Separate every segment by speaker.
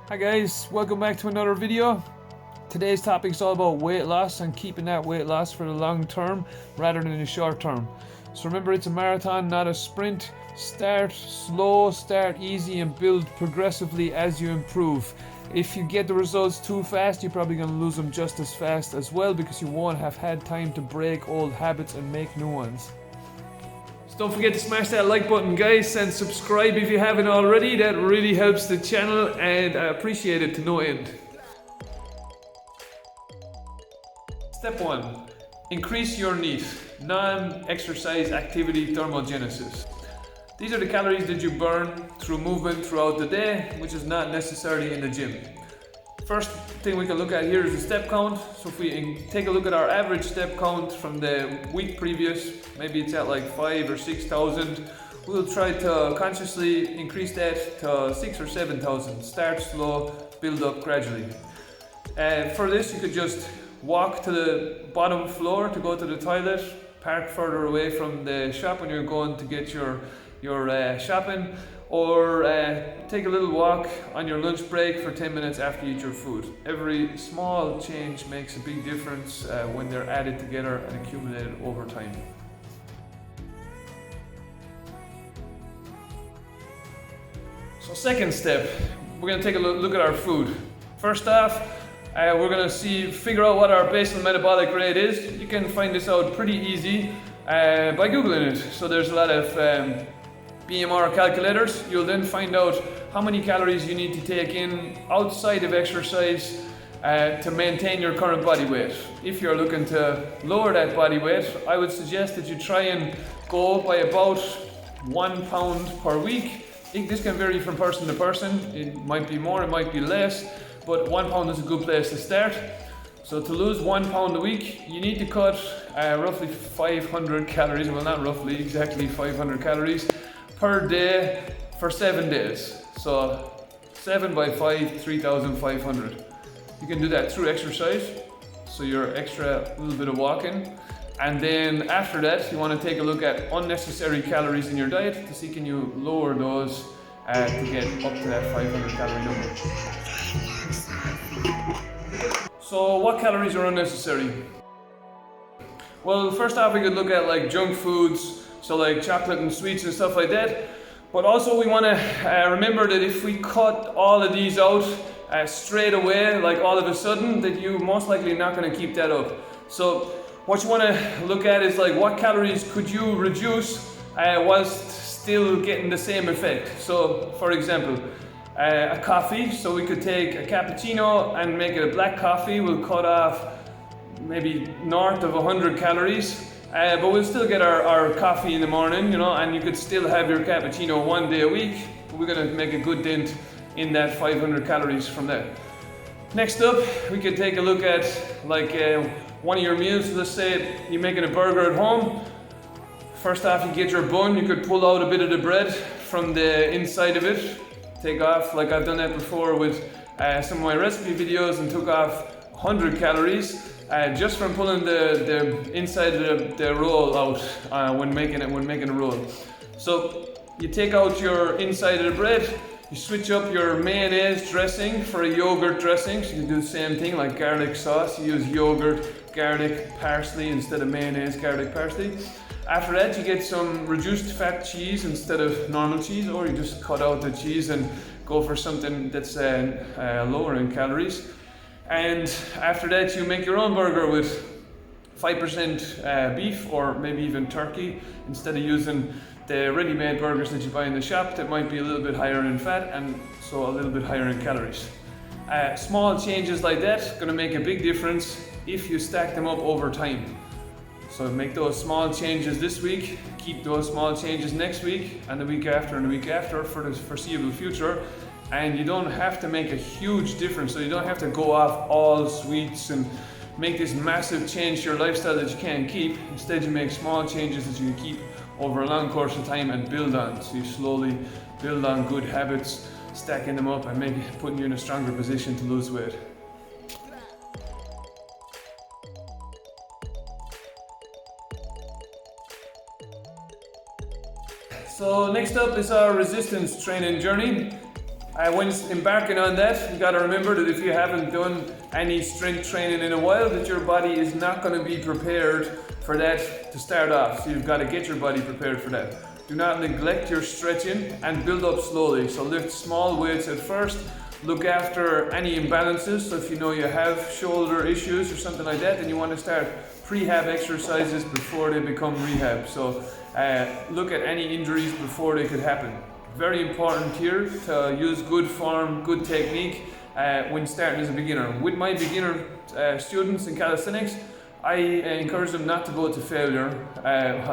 Speaker 1: Hi guys, welcome back to another video. Today's topic is all about weight loss and keeping that weight loss for the long term rather than the short term. So remember, it's a marathon, not a sprint. Start slow, start easy, and build progressively as you improve. If you get the results too fast, you're probably going to lose them just as fast as well, because you won't have had time to break old habits and make new ones. So don't forget to smash that like button, guys, and subscribe if you haven't already. That really helps the channel and I appreciate it to no end. Step 1. Increase your NEAT, non-exercise activity thermogenesis. These are the calories that you burn through movement throughout the day, which is not necessarily in the gym. First thing we can look at here is the step count. So if we take a look at our average step count from the week previous, maybe it's at like 5,000 or 6,000. We'll try to consciously increase that to 6,000 or 7,000. Start slow, build up gradually. For this, you could just walk to the bottom floor to go to the toilet, park further away from the shop when you're going to get your shopping, or take a little walk on your lunch break for 10 minutes after you eat your food. Every small change makes a big difference when they're added together and accumulated over time. So second step, we're going to take a look at our food. First off, we're going to figure out what our basal metabolic rate is. You can find this out pretty easy by Googling it. So there's a lot of BMR calculators. You'll then find out how many calories you need to take in outside of exercise to maintain your current body weight. If you're looking to lower that body weight, I would suggest that you try and go by about 1 pound per week. This can vary from person to person. It might be more, it might be less, but 1 pound is a good place to start. So to lose 1 pound a week, you need to cut roughly 500 calories, well not roughly, exactly 500 calories per day for 7 days. So 7 by 5, 3,500. You can do that through exercise, so your extra little bit of walking. And then after that, you want to take a look at unnecessary calories in your diet to see can you lower those to get up to that 500 calorie number. So what calories are unnecessary? Well, first off, we could look at like junk foods, so like chocolate and sweets and stuff like that. But also we want to remember that if we cut all of these out straight away, like all of a sudden, that you most likely not going to keep that up. So what you want to look at is like what calories could you reduce whilst still getting the same effect. So for example, a coffee, so we could take a cappuccino and make it a black coffee. We'll cut off maybe north of 100 calories. But we'll still get our coffee in the morning, you know, and you could still have your cappuccino 1 day a week. We're gonna make a good dent in that 500 calories from that. Next up, we could take a look at like one of your meals. Let's say you're making a burger at home. First off, you get your bun. You could pull out a bit of the bread from the inside of it. Take off, like I've done that before with some of my recipe videos, and took off 100 calories. Just from pulling the inside of the roll out when making a roll. So you take out your inside of the bread, you switch up your mayonnaise dressing for a yogurt dressing. So you can do the same thing like garlic sauce. You use yogurt, garlic, parsley instead of mayonnaise, garlic, parsley. After that, you get some reduced fat cheese instead of normal cheese, or you just cut out the cheese and go for something that's lower in calories. And after that, you make your own burger with 5% beef or maybe even turkey, instead of using the ready-made burgers that you buy in the shop that might be a little bit higher in fat and so a little bit higher in calories. Small changes like that going to make a big difference if you stack them up over time. So make those small changes this week, keep those small changes next week and the week after and the week after for the foreseeable future. And you don't have to make a huge difference, so you don't have to go off all sweets and make this massive change to your lifestyle that you can't keep. Instead, you make small changes that you can keep over a long course of time and build on. So you slowly build on good habits, stacking them up and putting you in a stronger position to lose weight. So next up is our resistance training journey. When embarking on that, you got to remember that if you haven't done any strength training in a while, that your body is not going to be prepared for that to start off. So you've got to get your body prepared for that. Do not neglect your stretching and build up slowly. So lift small weights at first. Look after any imbalances. So if you know you have shoulder issues or something like that, then you want to start prehab exercises before they become rehab. So look at any injuries before they could happen. Very important here to use good form, good technique when starting as a beginner. With my beginner students in calisthenics, I encourage them not to go to failure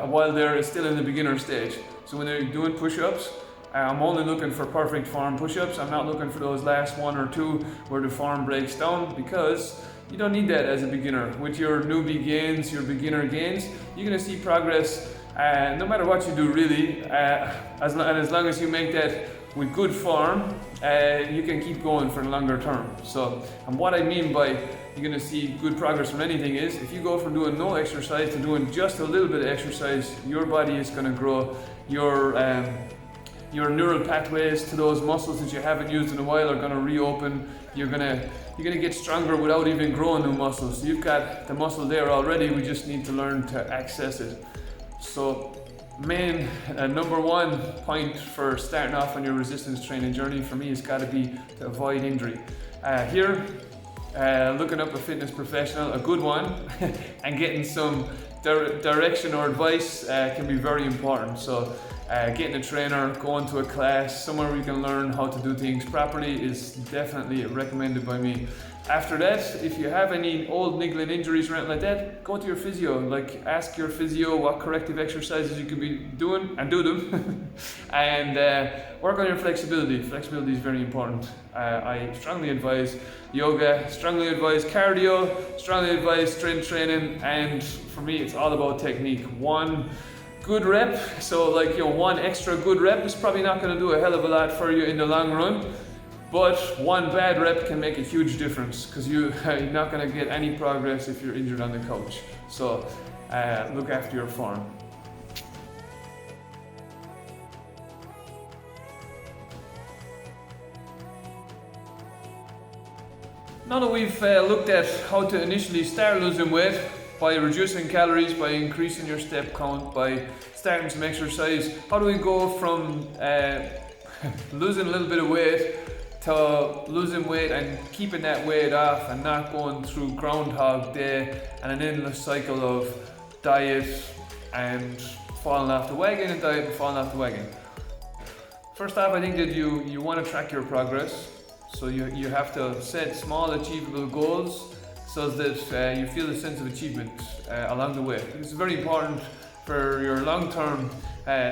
Speaker 1: while they're still in the beginner stage. So when they're doing push-ups, I'm only looking for perfect form push-ups. I'm not looking for those last one or two where the form breaks down, because you don't need that as a beginner. With your newbie gains, your beginner gains, you're going to see progress no matter what you do, really. As long as you make that with good form, you can keep going for the longer term. So, and what I mean by you're going to see good progress from anything is, if you go from doing no exercise to doing just a little bit of exercise, your body is going to grow. Your neural pathways to those muscles that you haven't used in a while are going to reopen. You're gonna get stronger without even growing new muscles. So you've got the muscle there already. We just need to learn to access it. So, main number one point for starting off on your resistance training journey for me has got to be to avoid injury. Looking up a fitness professional, a good one, and getting some direction or advice can be very important. So getting a trainer, going to a class, somewhere where you can learn how to do things properly is definitely recommended by me. After that, if you have any old niggling injuries or anything like that, go to your physio. Like, ask your physio what corrective exercises you could be doing, and do them. And work on your flexibility. Flexibility is very important. I strongly advise yoga, strongly advise cardio, strongly advise strength training, and for me it's all about technique. One good rep, so like one extra good rep is probably not going to do a hell of a lot for you in the long run. But one bad rep can make a huge difference, because you're not going to get any progress if you're injured on the couch. So look after your form. Now that we've looked at how to initially start losing weight, by reducing calories, by increasing your step count, by starting some exercise, how do we go from losing a little bit of weight to losing weight and keeping that weight off, and not going through Groundhog Day and an endless cycle of diet and falling off the wagon and diet and falling off the wagon? First off, I think that you want to track your progress. So you have to set small achievable goals so that you feel a sense of achievement along the way. It's very important for your long-term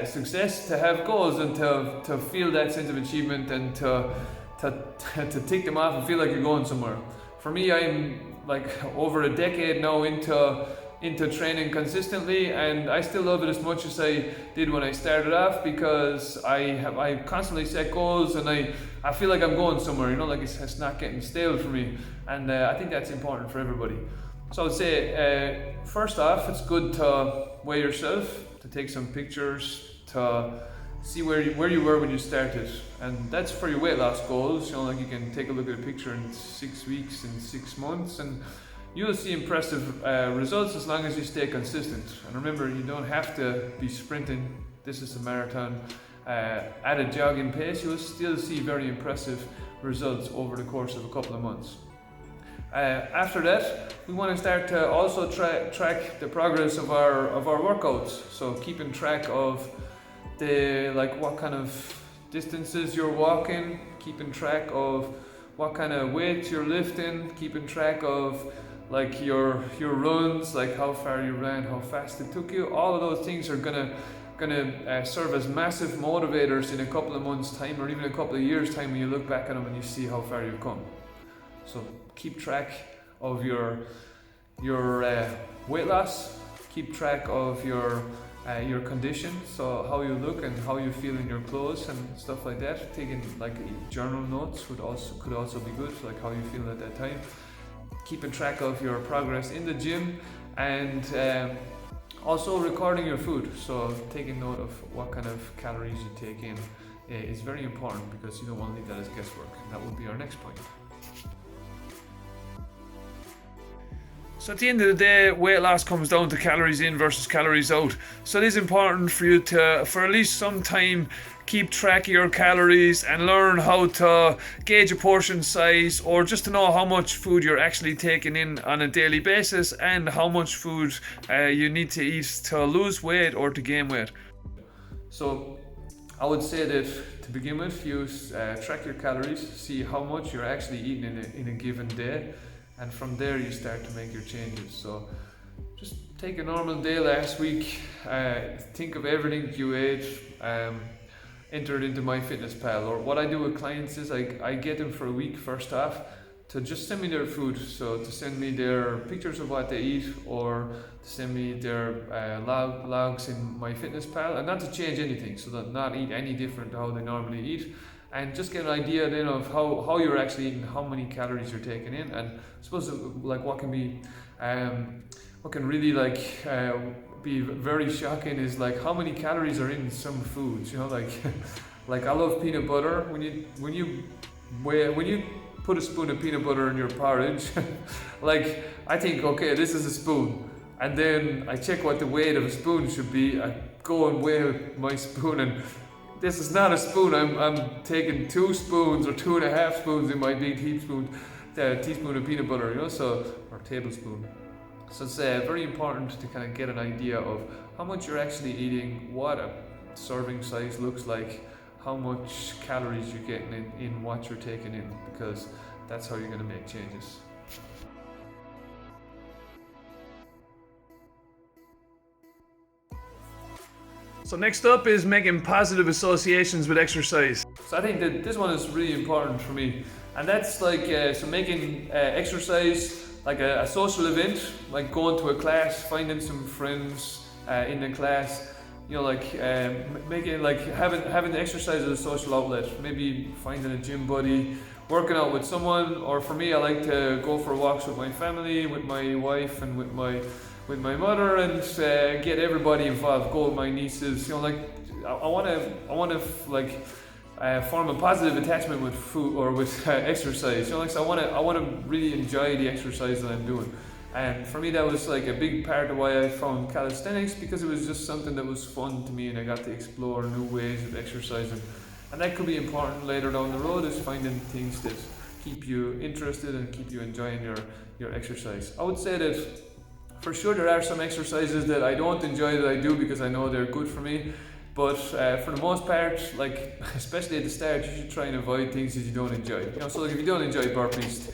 Speaker 1: success to have goals and to feel that sense of achievement, and to tick them off and feel like you're going somewhere. For me, I'm like over a decade now into training consistently, and I still love it as much as I did when I started off, because I constantly set goals, and I feel like I'm going somewhere, like it's not getting stale for me, and I think that's important for everybody. So I would say first off, it's good to weigh yourself, to take some pictures, to see where you were when you started, and that's for your weight loss goals. Like you can take a look at a picture in 6 weeks, in 6 months, and you'll see impressive results as long as you stay consistent. And remember, you don't have to be sprinting. This is a marathon. At a jogging pace, you'll still see very impressive results over the course of a couple of months. After that, we want to start to also track the progress of our workouts. So keeping track of what kind of distances you're walking, keeping track of what kind of weight you're lifting, keeping track of like your runs, like how far you ran, how fast it took you. All of those things are gonna serve as massive motivators in a couple of months' time, or even a couple of years' time, when you look back at them and you see how far you've come. So keep track of your weight loss, keep track of your condition, so how you look and how you feel in your clothes and stuff like that. Taking like journal notes could also be good, like how you feel at that time. Keeping track of your progress in the gym, and also recording your food. So taking note of what kind of calories you take in, is very important, because you don't want to leave that as guesswork. And that will be our next point. So at the end of the day, weight loss comes down to calories in versus calories out. So it is important for you to, for at least some time, keep track of your calories and learn how to gauge a portion size, or just to know how much food you're actually taking in on a daily basis, and how much food you need to eat to lose weight or to gain weight. So I would say that to begin with, you track your calories, see how much you're actually eating in a given day, and from there you start to make your changes. So just take a normal day last week, think of everything you ate, enter it into MyFitnessPal. Or what I do with clients is I get them for a week first off to just send me their food. So to send me their pictures of what they eat, or to send me their logs in MyFitnessPal, and not to change anything, so that not eat any different to how they normally eat, and just get an idea then of how you're actually eating, how many calories you're taking in. And I suppose like what can really be very shocking is like how many calories are in some foods. You know, like I love peanut butter. When you put a spoon of peanut butter in your porridge, like I think, okay, this is a spoon, and then I check what the weight of a spoon should be. I go and weigh my spoon, and this is not a spoon. I'm taking 2 spoons or 2.5 spoons in my big teaspoon of peanut butter, you know, or tablespoon. So it's very important to kind of get an idea of how much you're actually eating, what a serving size looks like, how much calories you're getting in what you're taking in, because that's how you're going to make changes. So next up is making positive associations with exercise. So I think that this one is really important for me, and that's like so making exercise like a social event, like going to a class, finding some friends in the class, you know, like making like having the exercise as a social outlet. Maybe finding a gym buddy, working out with someone, or for me, I like to go for walks with my family, with my wife, and with my mother, and get everybody involved. Go with my nieces, you know, like I want to like form a positive attachment with food or with exercise. You know, like so I want to really enjoy the exercise that I'm doing. And for me, that was like a big part of why I found calisthenics, because it was just something that was fun to me, and I got to explore new ways of exercising. And that could be important later down the road, is finding things that keep you interested and keep you enjoying your exercise. I would say that for sure there are some exercises that I don't enjoy that I do because I know they're good for me. But for the most part, like especially at the start, you should try and avoid things that you don't enjoy. You know, so like if you don't enjoy burpees,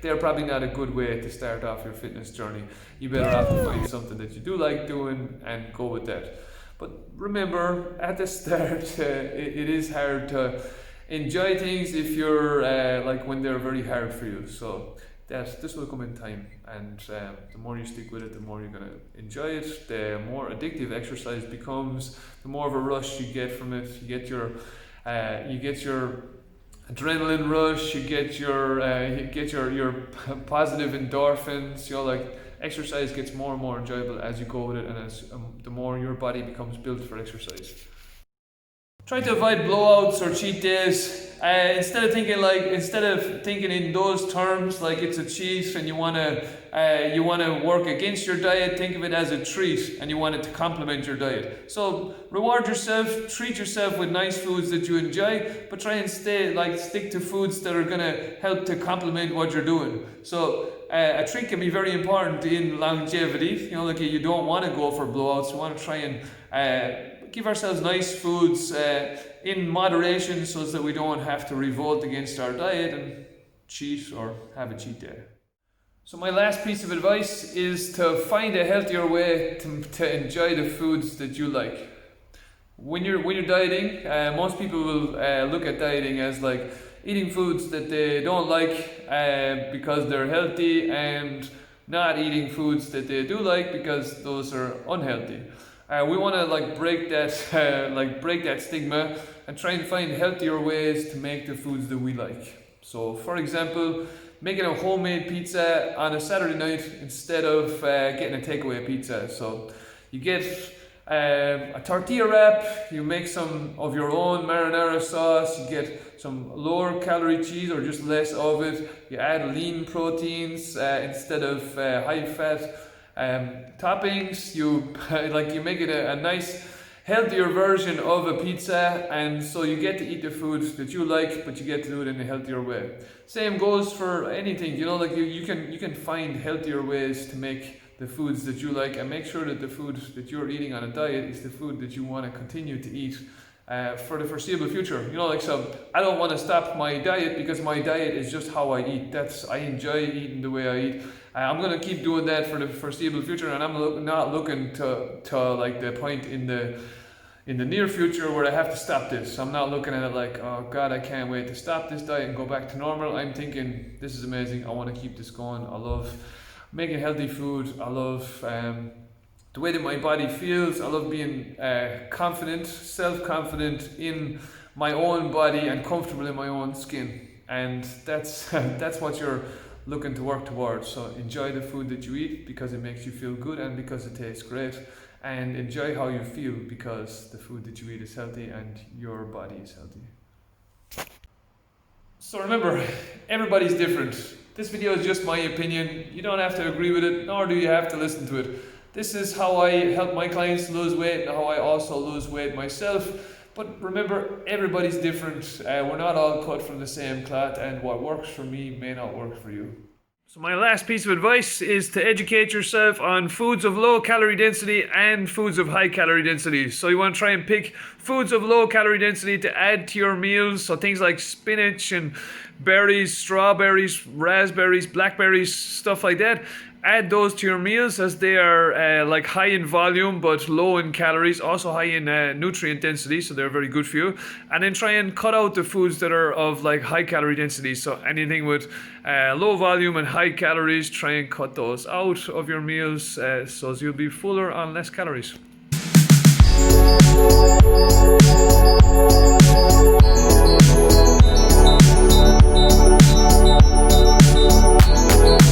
Speaker 1: they're probably not a good way to start off your fitness journey. You better have to find something that you do like doing and go with that. But remember, at the start, it is hard to enjoy things if you're like when they're very hard for you. So this will come in time, and the more you stick with it, the more you're going to enjoy it. The more addictive exercise becomes, the more of a rush you get from it. You get your adrenaline rush. You get your positive endorphins. You know, like exercise gets more and more enjoyable as you go with it, and as the more your body becomes built for exercise. Try to avoid blowouts or cheat days. Instead of thinking in those terms, like it's a cheat and you wanna work against your diet, think of it as a treat, and you want it to complement your diet. So reward yourself, treat yourself with nice foods that you enjoy, but try and stick to foods that are gonna help to complement what you're doing. So a treat can be very important in longevity. You know, like you don't want to go for blowouts. You want to try and give ourselves nice foods in moderation, so that we don't have to revolt against our diet and cheat or have a cheat day. So my last piece of advice is to find a healthier way to enjoy the foods that you like. When you're dieting, most people will look at dieting as like eating foods that they don't like because they're healthy, and not eating foods that they do like because those are unhealthy. We want to break that stigma and try and find healthier ways to make the foods that we like. So, for example, making a homemade pizza on a Saturday night instead of getting a takeaway pizza. So, you get a tortilla wrap, you make some of your own marinara sauce, you get some lower calorie cheese or just less of it, you add lean proteins instead of high fat toppings, you make it a nice healthier version of a pizza, and so you get to eat the food that you like, but you get to do it in a healthier way. Same goes for anything, like you can find healthier ways to make the foods that you like, and make sure that the food that you're eating on a diet is the food that you want to continue to eat for the foreseeable future. So I don't want to stop my diet because my diet is just how I eat. I enjoy eating the way I eat. I'm going to keep doing that for the foreseeable future, and I'm not looking to like the point in the near future where I have to stop this. I'm not looking at it like, oh God, I can't wait to stop this diet and go back to normal. I'm thinking, this is amazing, I want to keep this going. I love making healthy food. I love the way that my body feels. I love being confident, self-confident in my own body and comfortable in my own skin. And that's what you're looking to work towards. So enjoy the food that you eat because it makes you feel good and because it tastes great. And enjoy how you feel because the food that you eat is healthy and your body is healthy. So remember, everybody's different. This video is just my opinion. You don't have to agree with it, nor do you have to listen to it. This is how I help my clients lose weight and how I also lose weight myself. But remember, everybody's different. We're not all cut from the same cloth, and what works for me may not work for you. So my last piece of advice is to educate yourself on foods of low calorie density and foods of high calorie density. So you want to try and pick foods of low calorie density to add to your meals. So things like spinach and berries, strawberries, raspberries, blackberries, stuff like that. Add those to your meals as they are like high in volume but low in calories, also high in nutrient density, so they're very good for you. And then try and cut out the foods that are of like high calorie density. So anything with low volume and high calories, try and cut those out of your meals so you'll be fuller on less calories.